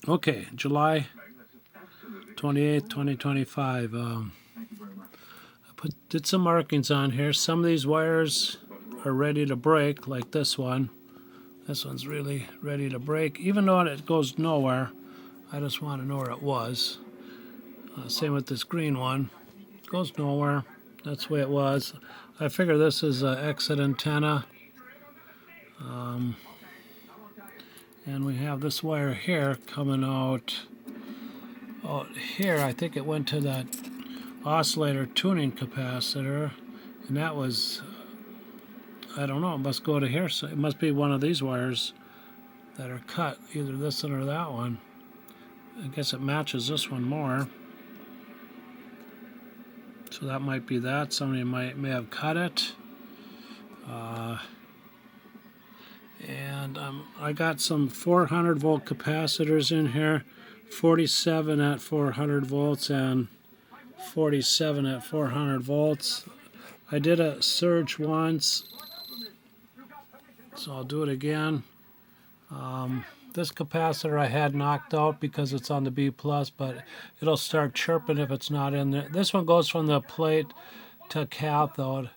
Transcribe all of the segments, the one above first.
Okay, July 28th, 2025. Did some markings on here. Some of these wires are ready to break, like this one. This one's really ready to break. Even though it goes nowhere, I just want to know where it was. Same with this green one. It goes nowhere. That's the way it was. I figure this is an exit antenna. And we have this wire here coming out here. I think it went to that oscillator tuning capacitor, and that was, I don't know, it must go to here. So it must be one of these wires that are cut, either this one or that one. I guess it matches this one more. So that might be that. Somebody may have cut it. And I got some 400 volt capacitors in here, 47 at 400 volts and 47 at 400 volts. I did a surge once, so I'll do it again. This capacitor I had knocked out because it's on the B+, but it'll start chirping if it's not in there. This one goes from the plate to cathode,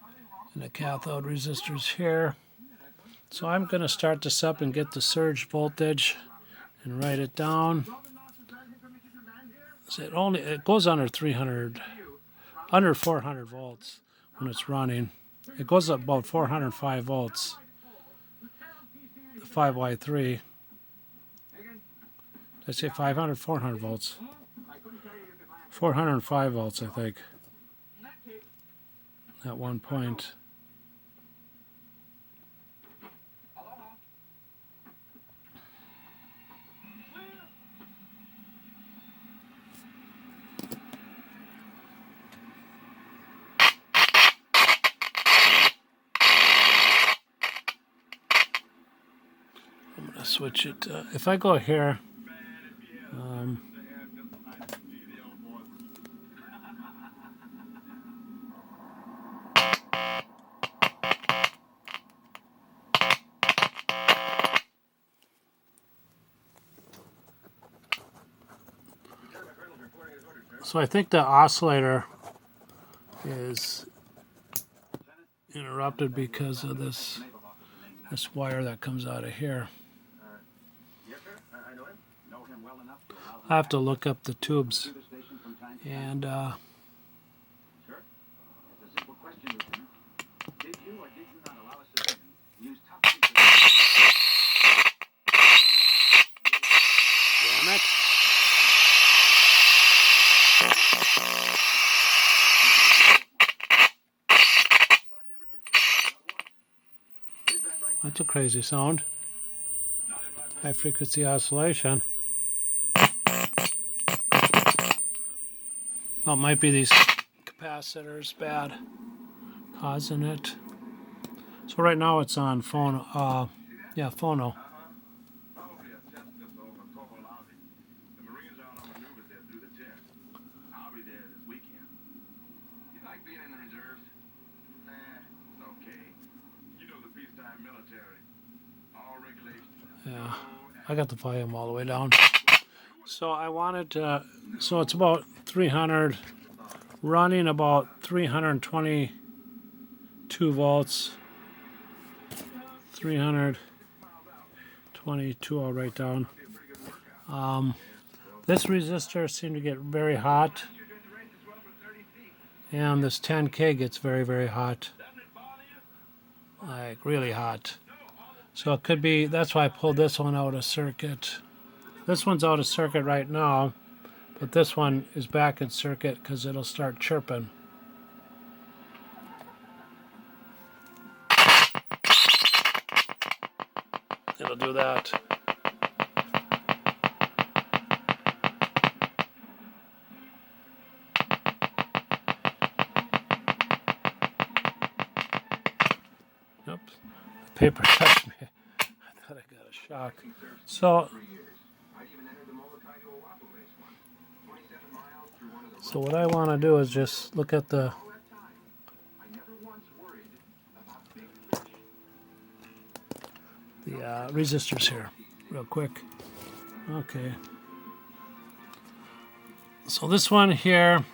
and the cathode resistor's here. So I'm going to start this up and get the surge voltage and write it down. So it goes under 400 volts when it's running. It goes up about 405 volts. The 5Y3. Did I say 500? 400 volts. 405 volts, I think. At one point. I'm going to switch it. If I go here, so I think the oscillator is interrupted because of this wire that comes out of here. I have to look up the tubes and damn it. That's a crazy sound. High frequency oscillation. Well, it might be these capacitors bad causing it. So right now it's on phono. Yeah, phono. Yeah, I got the volume all the way down. So I wanted to, so it's about 300, running about 322 volts. 322, I'll write down. This resistor seemed to get very hot, and this 10K gets very, very hot, like really hot. So it could be, that's why I pulled this one out of circuit. This one's out of circuit right now, but this one is back in circuit because it'll start chirping. It'll do that. Oops, the paper touched me. I thought I got a shock. So what I want to do is just look at the resistors here real quick. Okay. So this one here,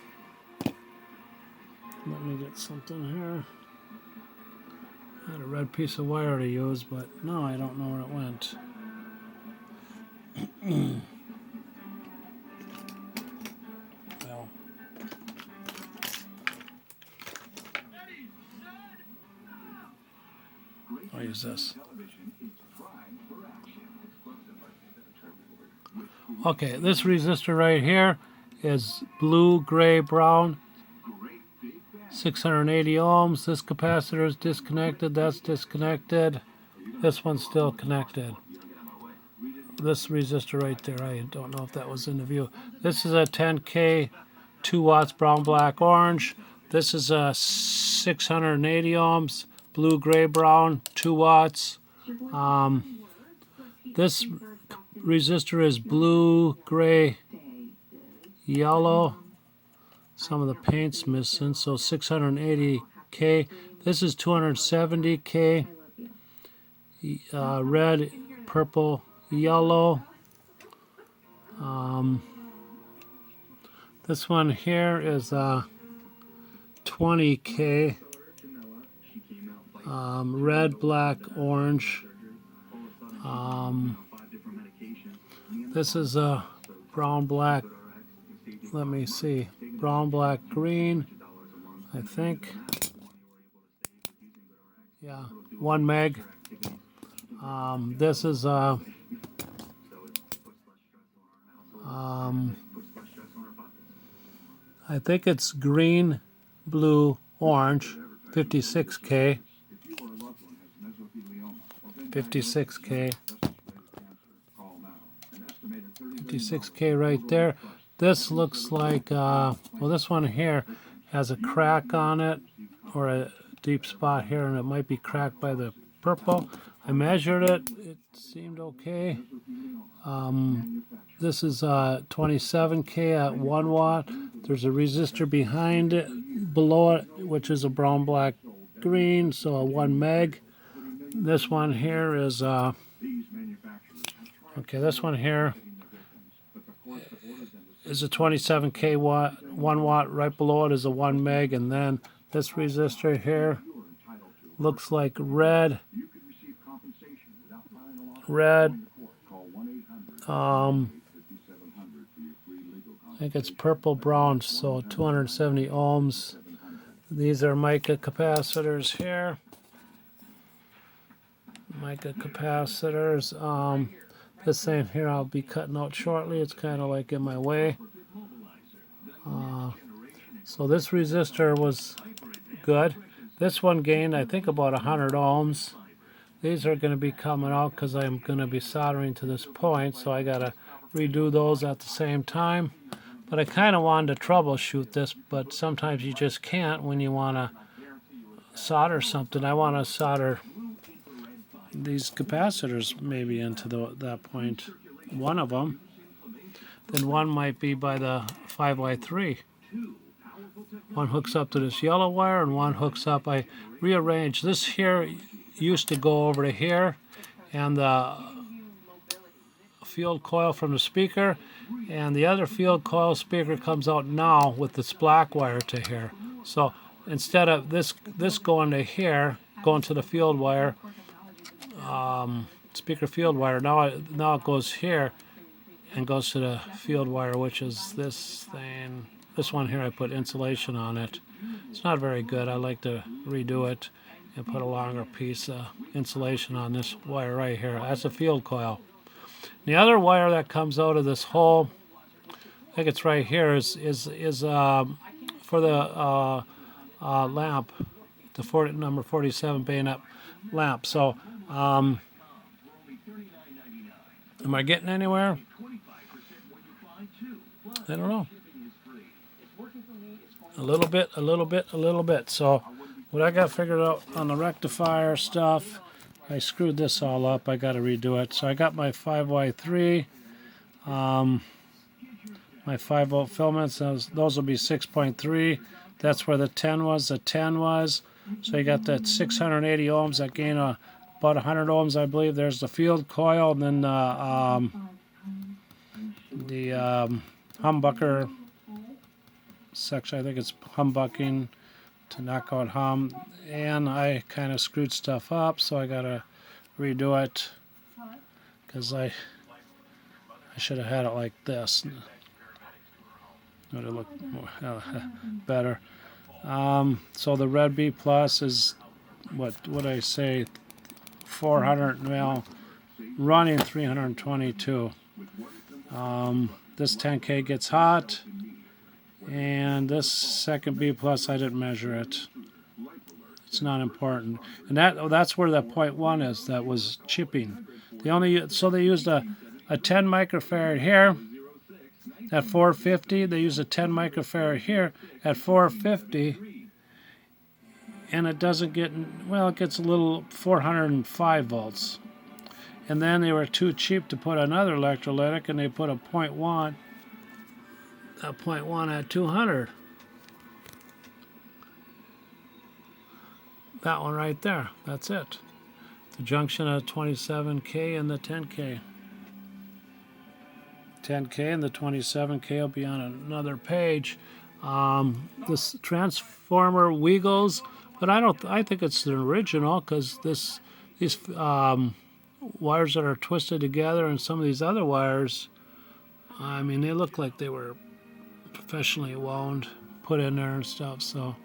let me get something here. I had a red piece of wire to use, but no, I don't know where it went. Well, I'll use this. Okay, this resistor right here is blue, gray, brown, 680 ohms. This capacitor is disconnected, that's disconnected. This one's still connected. This resistor right there, I don't know if that was in the view. This is a 10K, 2 watts, brown, black, orange. This is a 680 ohms, blue, gray, brown, 2 watts. This resistor is blue, gray, yellow. Some of the paint's missing, so 680K. This is 270K. Red, purple, yellow. This one here is 20K. Red, black, orange. This is a brown, black, let me see, brown, black, green, I think. Yeah, 1 meg. This is I think it's green, blue, orange, 56K. 56K. 56K right there. This looks like, well, this one here has a crack on it, or a deep spot here, and it might be cracked by the purple. I measured it. It seemed okay. This is 27K at 1 watt. There's a resistor behind it, below it, which is a brown, black, green, so a 1 meg. This one here is, okay, this one here is a 27K watt, 1 watt. Right below it is a 1 meg, and then this resistor here looks like red. I think it's purple brown, so 270 ohms. These are mica capacitors here. Mica capacitors. This thing here I'll be cutting out shortly. It's kind of like in my way. So this resistor was good. This one gained, I think, about 100 ohms. These are going to be coming out because I'm going to be soldering to this point, so I got to redo those at the same time. But I kind of wanted to troubleshoot this, but sometimes you just can't when you want to solder something. I want to solder these capacitors maybe into that point. One of them. Then one might be by the 5Y3. One hooks up to this yellow wire and one hooks up. I rearranged. This here used to go over to here, and the field coil from the speaker, and the other field coil speaker comes out now with this black wire to here. So instead of this going to here, going to the field wire, speaker field wire, now it goes here and goes to the field wire, which is this thing. This one here, I put insulation on it. It's not very good. I like to redo it and put a longer piece of insulation on this wire right here. That's a field coil. The other wire that comes out of this hole, I think it's right here, is for the lamp, the number 47 bayonet lamp. So, am I getting anywhere? I don't know. A little bit. So, what I got figured out on the rectifier stuff, I screwed this all up. I got to redo it. So I got my 5Y3, my 5-volt filaments. Those will be 6.3. That's where the 10 was. The 10 was. So you got that 680 ohms. That gain about 100 ohms, I believe. There's the field coil, and then the humbucker section. I think it's humbucking to knock out hum, and I kind of screwed stuff up, so I gotta redo it because I should have had it like this. It would have looked more, better. So the red B plus is what I say, 400 mil, running 322. This 10K gets hot, and this second B plus I didn't measure it. It's not important, and that's where that 0.1 is. That was chipping. So they used a 10 microfarad here at 450. They use a 10 microfarad here at 450, and it doesn't get, well, it gets a little 405 volts. And then they were too cheap to put another electrolytic, and they put a 0.1 at 200. That one right there. That's it. The junction of 27K and the 10K. 10K and the 27K will be on another page. This transformer wiggles, but I think it's the original, because these wires that are twisted together and some of these other wires, I mean, they look like they were professionally wound, put in there and stuff. So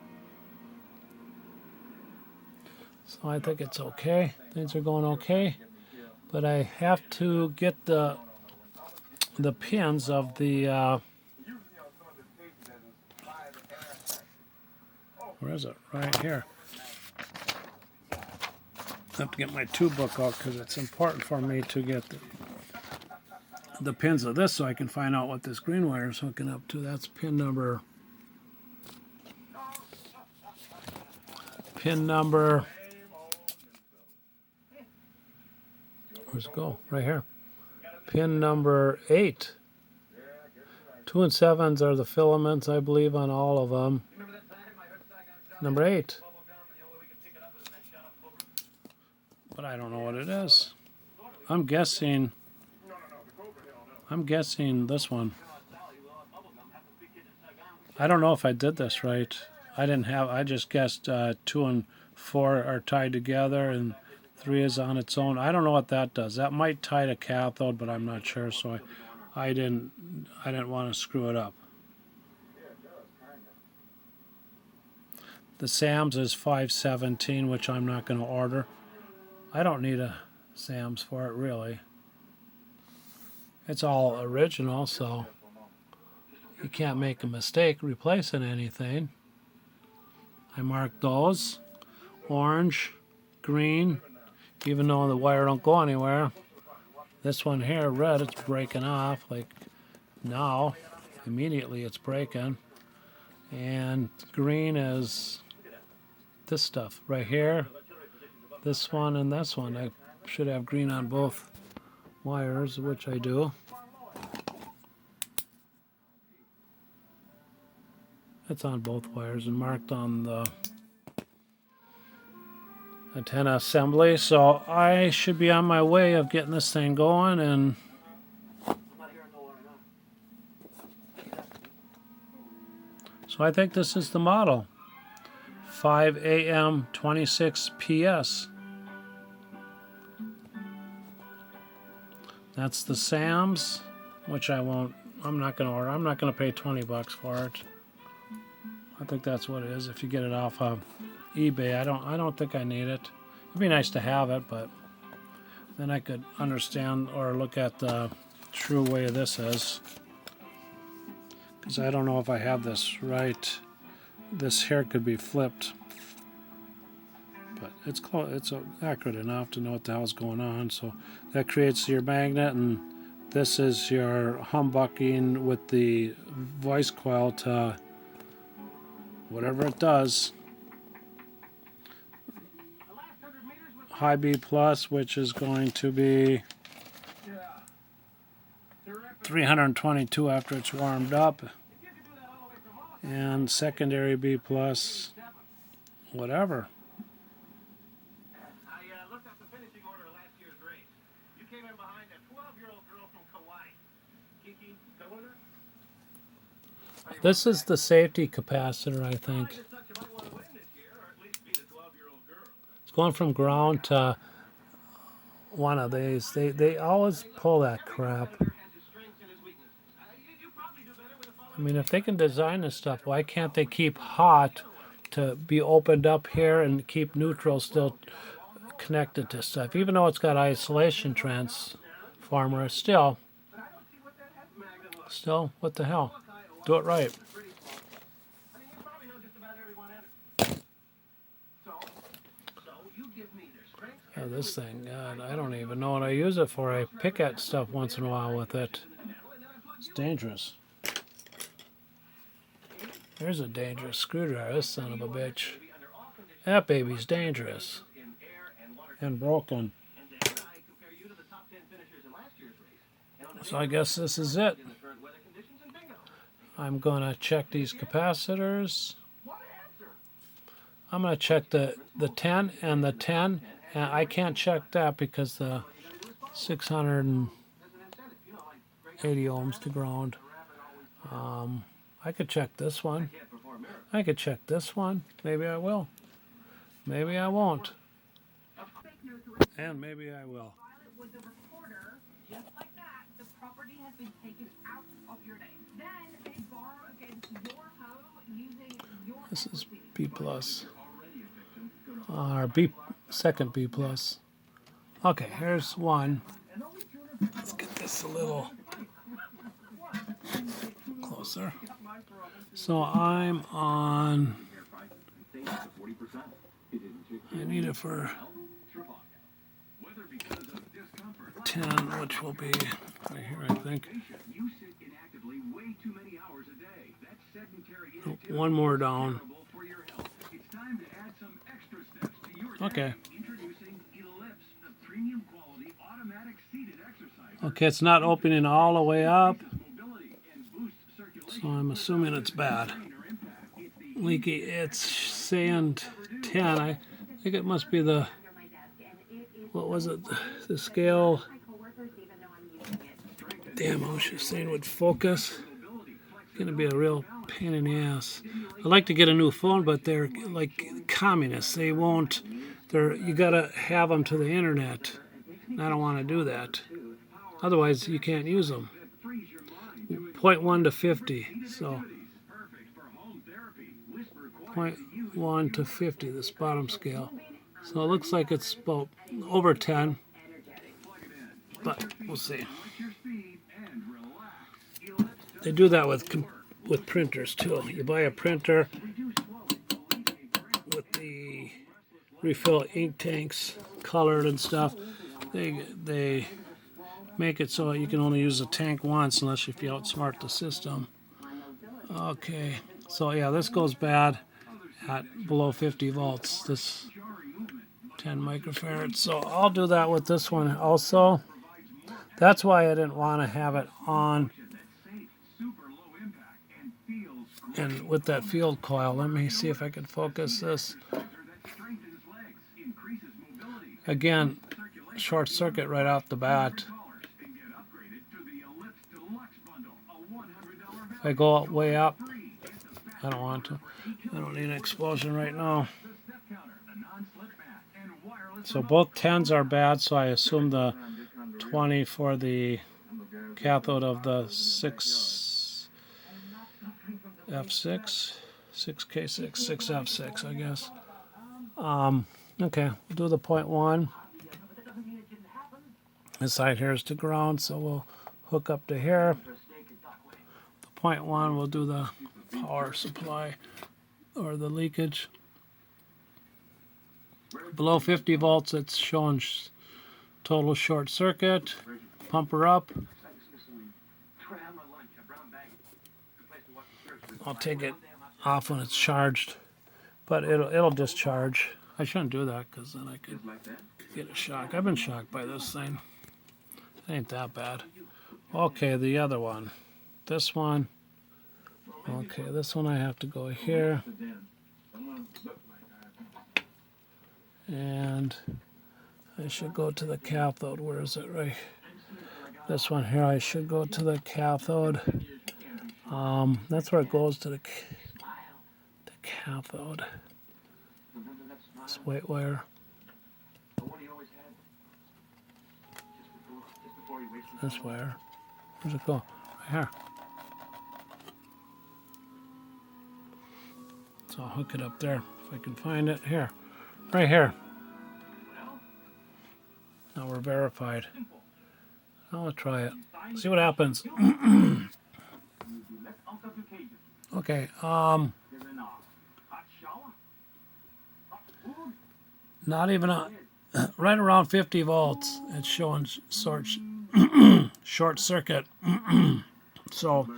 I think it's okay. Things are going okay, but I have to get the pins of the where is it? Right here. I have to get my tube book out because it's important for me to get the pins of this so I can find out what this green wire is hooking up to. That's pin number where's it go? Right here. Pin number 8. 2 and 7s are the filaments, I believe, on all of them. Number 8. But I don't know what it is. I'm guessing this one. I don't know if I did this right. I just guessed 2 and 4 are tied together and 3 is on its own. I don't know what that does. That might tie to cathode, but I'm not sure, so I didn't want to screw it up. The SAMS is 517, which I'm not going to order. I don't need a SAMS for it, really. It's all original, so you can't make a mistake replacing anything. I marked those. Orange, green, even though the wire don't go anywhere. This one here, red, it's breaking off, like now. Immediately it's breaking. And green is this stuff right here. This one and this one. I should have green on both wires, which I do. It's on both wires and marked on the antenna assembly. So I should be on my way of getting this thing going, and so I think this is the model. 5AM26PS. That's the SAMS, which I'm not going to order. I'm not going to pay 20 bucks for it. I think that's what it is if you get it off of eBay. I don't think I need it. It'd be nice to have it, but then I could understand or look at the true way this is. Because I don't know if I have this right. This here could be flipped. But it's accurate enough to know what the hell's going on. So that creates your magnet, and this is your humbucking with the voice coil to whatever it does. High B plus, which is going to be 322 after it's warmed up, and secondary B plus, whatever. This is the safety capacitor, I think. It's going from ground to one of these. They always pull that crap. I mean, if they can design this stuff, why can't they keep hot to be opened up here and keep neutral still connected to stuff? Even though it's got isolation transformer, still, what the hell? Do it right. Oh, this thing, God, I don't even know what I use it for. I pick at stuff once in a while with it. It's dangerous. There's a dangerous screwdriver, this son of a bitch. That baby's dangerous. And broken. So I guess this is it. I'm going to check these capacitors. I'm going to check the 10 and the 10. And I can't check that because the 680 ohms to ground. I could check this one. I could check this one. Maybe I will. Maybe I won't. And maybe I will. This is B plus. Or second B plus. Okay, here's one. Let's get this a little closer. So I'm on, I need it for 10, which will be right here, I think. Oh, one more down. Okay. Okay, it's not opening all the way up. So I'm assuming it's bad. Leaky, it's saying 10. I think it must be the, what was it? The scale. Damn, I was just saying would focus. It's going to be a real pain in the ass. I'd like to get a new phone, but they're like communists. They won't, you got to have them to the internet. And I don't want to do that. Otherwise, you can't use them. 0.1 to 50. So 0.1 to 50, this bottom scale. So it looks like it's about over 10. But we'll see. They do that with printers too. You buy a printer with the refill ink tanks, colored and stuff. They make it so you can only use a tank once unless if you outsmart the system. Okay, so yeah, this goes bad at below 50 volts. This 10 microfarads. So I'll do that with this one also. That's why I didn't want to have it on. And with that field coil, let me see if I can focus this. Again, short circuit right off the bat. If I go way up, I don't want to. I don't need an explosion right now. So both 10s are bad, so I assume the 20 for the cathode of the 6F6, 6K6, 6F6, I guess. Okay, we'll do the 0.1. This side here is to ground, so we'll hook up to here. The 0.1, we'll do the power supply or the leakage. Below 50 volts, it's showing total short circuit. Pump her up. I'll take it off when it's charged, but it'll discharge. I shouldn't do that because then I could get a shock. I've been shocked by this thing. It ain't that bad. Okay, the other one. This one. Okay, this one I have to go here. And I should go to the cathode. Where is it? Right. This one here, I should go to the cathode. That's where it goes to the cathode. This white wire. This wire. Where's it go? Right here. So I'll hook it up there if I can find it. Here. Right here. Now we're verified. I'll try it. See what happens. Okay. Not even right around 50 volts. It's showing short circuit. So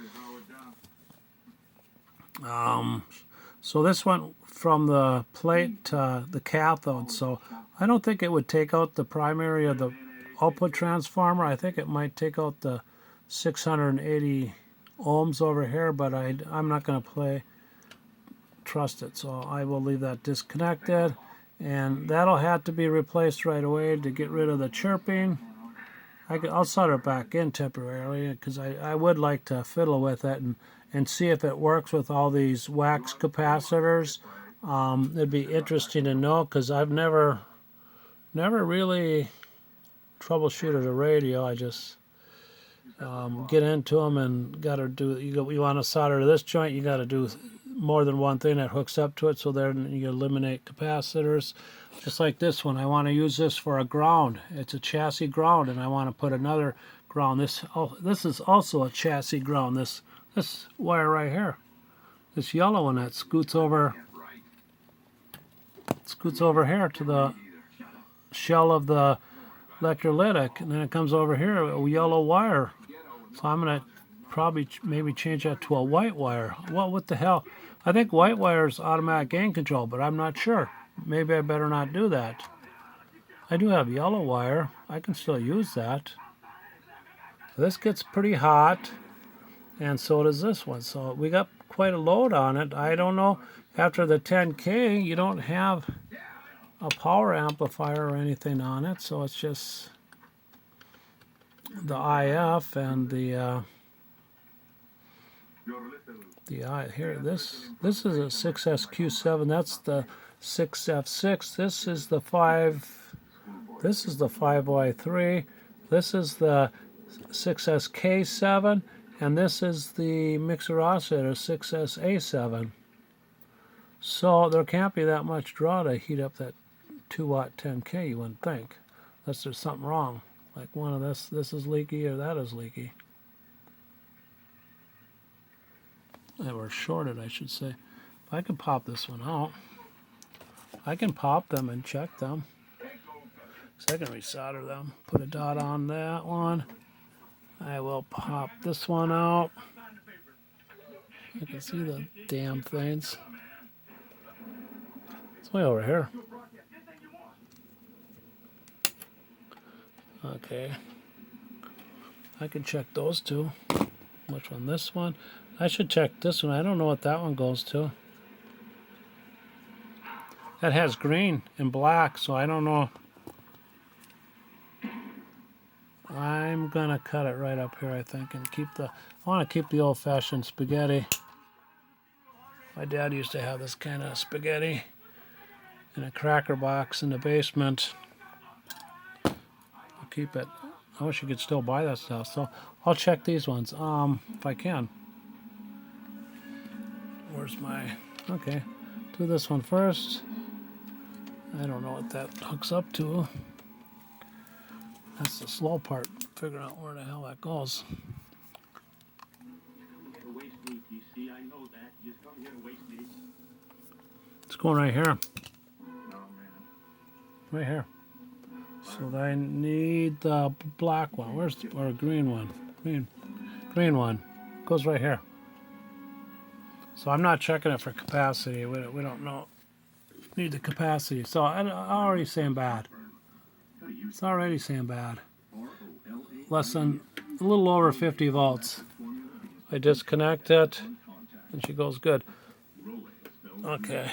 so this went from the plate to the cathode. So I don't think it would take out the primary of the output transformer. I think it might take out the 680 ohms over here, but I'm not going to trust it. So I will leave that disconnected. And that'll have to be replaced right away to get rid of the chirping. I'll solder it back in temporarily because I would like to fiddle with it and see if it works with all these wax capacitors. It'd be interesting to know because I've never really troubleshooted a radio. I just get into them and got to do. You want to solder to this joint, you got to do more than one thing that hooks up to it, so then you eliminate capacitors. Just like this one, I want to use this for a ground. It's a chassis ground, and I want to put another ground. This is also a chassis ground. This wire right here, this yellow one that scoots over here to the shell of the electrolytic, and then it comes over here, a yellow wire. So I'm gonna probably maybe change that to a white wire. What the hell? I think white wire is automatic gain control, but I'm not sure. Maybe I better not do that. I do have yellow wire. I can still use that. This gets pretty hot, and so does this one. So we got quite a load on it. I don't know. After the 10K, you don't have a power amplifier or anything on it, so it's just the IF and the here. This is a 6SQ7. That's the 6F6. This is the 5Y3. This is the 6SK7, and this is the mixer oscillator 6SA7. So there can't be that much draw to heat up that 2-watt 10K, you wouldn't think, unless there's something wrong. Like one of this is leaky or that is leaky. They were shorted, I should say. If I can pop this one out, I can pop them and check them. So I can resolder them. Put a dot on that one. I will pop this one out. I can see the damn things. It's way over here. Okay. I can check those two. Which one? This one? I should check this one. I don't know what that one goes to. That has green and black, so I don't know. I'm gonna cut it right up here, I think, and keep I want to keep the old-fashioned spaghetti. My dad used to have this kind of spaghetti in a cracker box in the basement. I'll keep it. I wish you could still buy that stuff. So I'll check these ones, if I can. Where's my... Okay, do this one first. I don't know what that hooks up to. That's the slow part, figuring out where the hell that goes. It's going right here. Right here. So I need the black one. Or green one? Green one. Goes right here. So I'm not checking it for capacity. We don't know. Need the capacity. So I'm already saying bad. It's already saying bad. Less than a little over 50 volts. I disconnect it, and she goes good. Okay.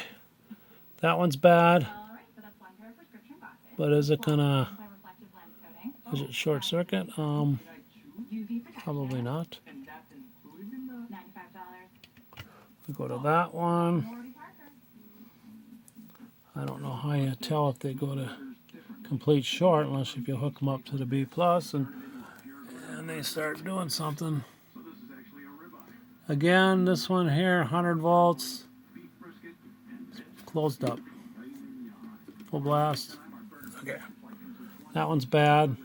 That one's bad. But is it short circuit? Probably not. We go to that one. I don't know how you tell if they go to complete short unless if you hook them up to the B plus and they start doing something. Again, this one here, 100 volts, closed up, full blast. Okay, that one's bad.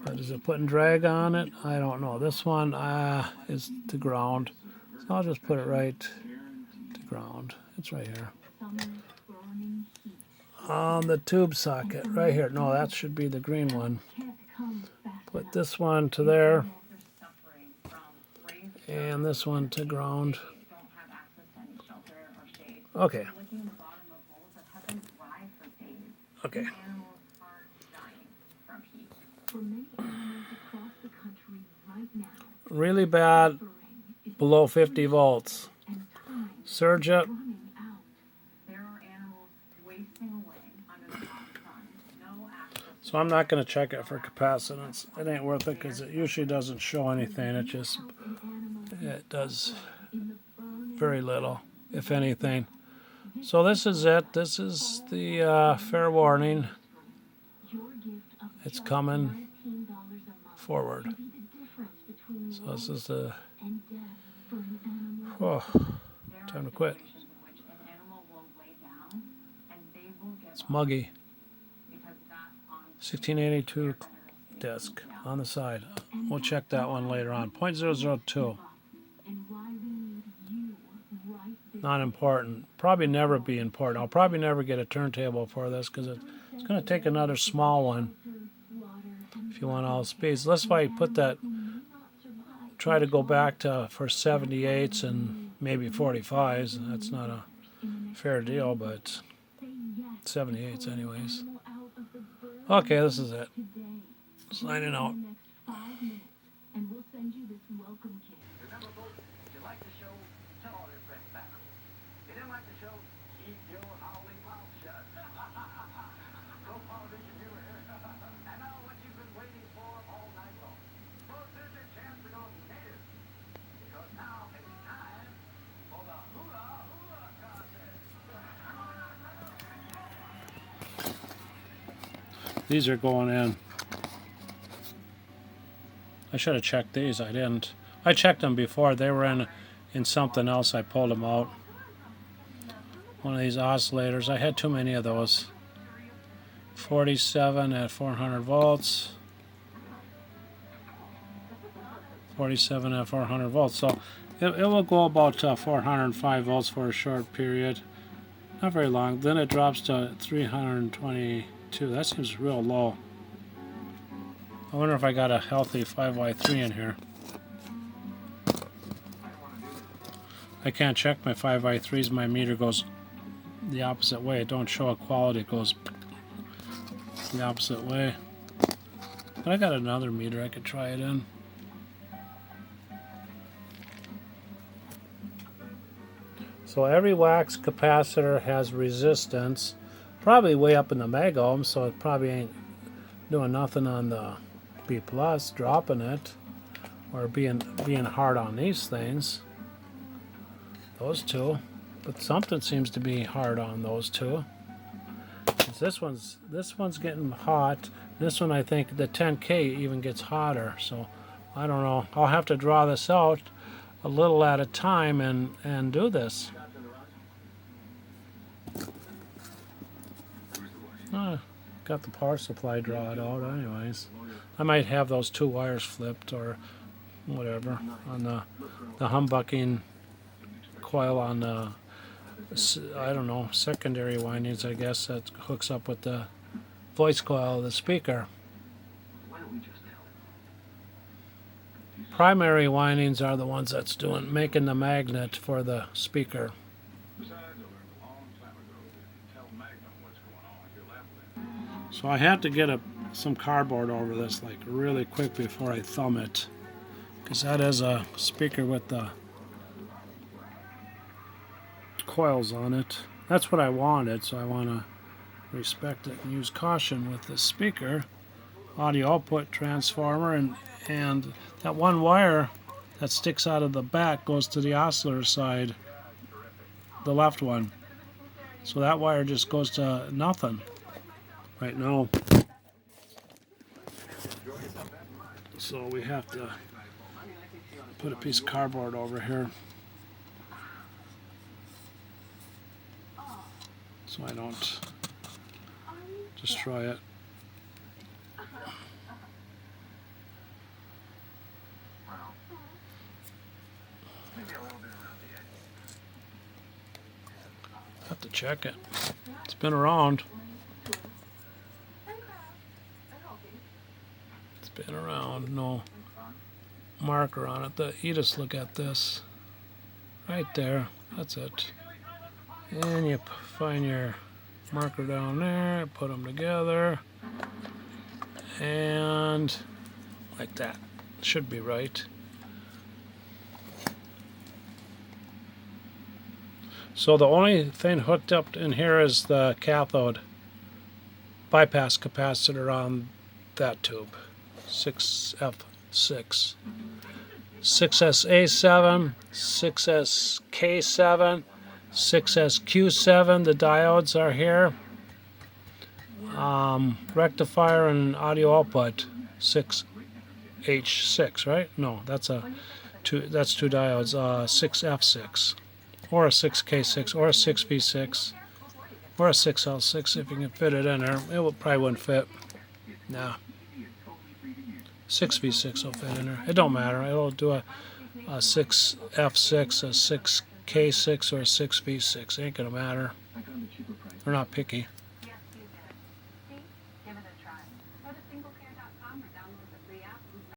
But is it putting drag on it? I don't know. This one is to ground, so I'll just put it right to ground. It's right here. On the tube socket, right here. No, that should be the green one. Put this one to there. And this one to ground. Okay. Okay. Really bad below 50 volts. Surge it. So I'm not going to check it for capacitance. It ain't worth it because it usually doesn't show anything. It does very little, if anything. So this is it. This is the fair warning. It's coming forward. So this is the time to quit. It's muggy. 1682 disc on the side. We'll check that one later on. 0.002. Not important. Probably never be important. I'll probably never get a turntable for this because it's going to take another small one if you want all the speeds. Let's why put that. Try to go back to for 78s and maybe 45s. That's not a fair deal, but 78s anyways. Okay, this is it. Signing out. These are going in. I should have checked these. I didn't. I checked them before. They were in something else. I pulled them out. One of these oscillators. I had too many of those. 47 at 400 volts. 47 at 400 volts. So it will go about 405 volts for a short period. Not very long. Then it drops to 322. That seems real low. I wonder if I got a healthy 5Y3 in here. I can't check my 5Y3s. My meter goes the opposite way. It don't show a quality. It goes the opposite way. But I got another meter I could try it in. So every wax capacitor has resistance. Probably way up in the mega ohm, so it probably ain't doing nothing on the B plus, dropping it, or being hard on these things. Those two, but something seems to be hard on those two. This one's getting hot. This one, I think the 10K even gets hotter. So I don't know. I'll have to draw this out a little at a time and do this. Got the power supply drawn out anyways. I might have those two wires flipped or whatever on the humbucking coil on the, I don't know, secondary windings, I guess, that hooks up with the voice coil of the speaker. Primary windings are the ones that's making the magnet for the speaker. So I had to get some cardboard over this like really quick before I thumb it, because that is a speaker with the coils on it. That's what I wanted, so I want to respect it and use caution with this speaker. Audio output transformer, and that one wire that sticks out of the back goes to the oscillator side, the left one. So that wire just goes to nothing right now. So we have to put a piece of cardboard over here so I don't destroy it. Have to check it. It's been around. It's been around. No marker on it. You just look at this. Right there. That's it. And you find your marker down there. Put them together. And like that. Should be right. So the only thing hooked up in here is the cathode bypass capacitor on that tube, 6F6. 6SA7, 6SK7, 6SQ7, the diodes are here. Rectifier and audio output, 6H6, right? No, that's two diodes, 6F6. Or a 6K6, or a 6V6, or a 6L6 if you can fit it in there. It probably wouldn't fit. Nah. 6V6 will fit in there. It don't matter. It'll do a 6F6, a 6K6, or a 6V6. It ain't gonna matter. We're not picky.